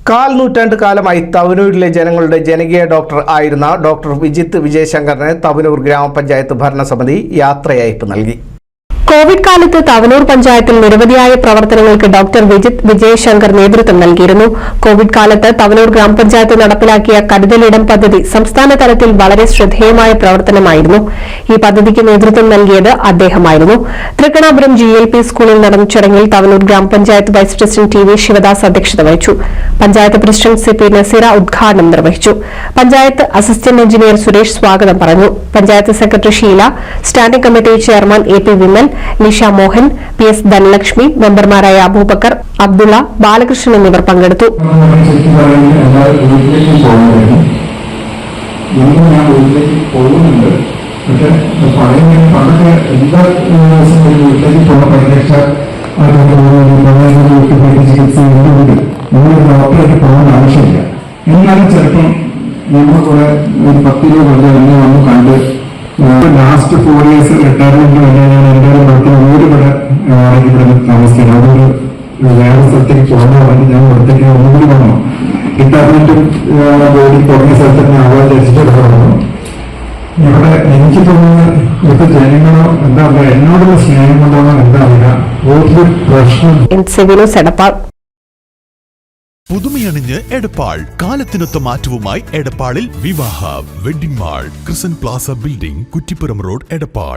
കാൽ നൂറ്റാണ്ട് കാലമായി തവനൂരിലെ ജനങ്ങളുടെ ജനകീയ ഡോക്ടർ ആയിരുന്ന ഡോക്ടർ വിജിത്ത് വിജയശങ്കറിന് തവനൂർ ഗ്രാമപഞ്ചായത്ത് ഭരണസമിതി യാത്രയയപ്പ് നൽകി. കോവിഡ് കാലത്ത് തവനൂർ പഞ്ചായത്തിൽ നിരവധിയായ പ്രവർത്തനങ്ങൾക്ക് ഡോക്ടർ വിജിത്ത് വിജയശങ്കർ നേതൃത്വം നൽകിയിരുന്നു. കോവിഡ് കാലത്ത് തവനൂർ ഗ്രാമപഞ്ചായത്ത് നടപ്പിലാക്കിയ കരുതലിടം പദ്ധതി സംസ്ഥാന തലത്തിൽ വളരെ ശ്രദ്ധേയമായ പ്രവർത്തനമായിരുന്നു. ഈ പദ്ധതിക്ക് നേതൃത്വം നൽകിയത് അദ്ദേഹമായിരുന്നു. തൃക്കണാപുരം GLP സ്കൂളിൽ നടന്ന ചടങ്ങിൽ തവനൂർ ഗ്രാമപഞ്ചായത്ത് വൈസ് പ്രസിഡന്റ് TV ശിവദാസ് അധ്യക്ഷത വഹിച്ചു. പഞ്ചായത്ത് പ്രസിഡന്റ് CP നസീറ ഉദ്ഘാടനം നിർവഹിച്ചു. പഞ്ചായത്ത് അസിസ്റ്റന്റ് എഞ്ചിനീയർ സുരേഷ് സ്വാഗതം പറഞ്ഞു. Panchayat secretary Sheela, standing committee chairman AP Vimal, Nisha Mohan, PS Dhanalakshmi, മെമ്പർമാരായ അബൂബക്കർ, അബ്ദുള്ള, ബാലകൃഷ്ണൻ എന്നിവർ പങ്കെടുത്തു. എന്നാലും ചിലപ്പം നമ്മൾക്കൂടെ ഒരു 10 രൂപ എന്നെ വന്ന് കണ്ട് ലാസ്റ്റ് 4 years റിട്ടയർമെന്റ് വരെ ഞാൻ എൻ്റെ ഒരു മക്കൾ ഇവിടെ താമസിക്കണം. അതൊരു വേറെ സ്ഥലത്തേക്ക് പോകാൻ വേണ്ടി ഞാൻ ഇവിടത്തേക്ക് ഒന്നുകൂടി വന്നു. റിട്ടയർമെന്റും ജോലി തുടങ്ങിയ സ്ഥലത്ത് ആവാൻ രജിസ്റ്റർ വന്നു. ഇവിടെ എനിക്ക് തോന്നുന്നത് ഇവിടുത്തെ ജനങ്ങളോ എന്താ പറയുക, എന്നോടുള്ള സ്നേഹം കൊണ്ടാണോ എന്താ പറയുക, ഒരു പ്രശ്നം. പുതുമയണിഞ്ഞ് എടപ്പാൾ, കാലത്തിനൊത്ത മാറ്റവുമായി എടപ്പാളിൽ വിവാഹ wedding mall, crescent Plaza building, Kuttippuram road, Edappal.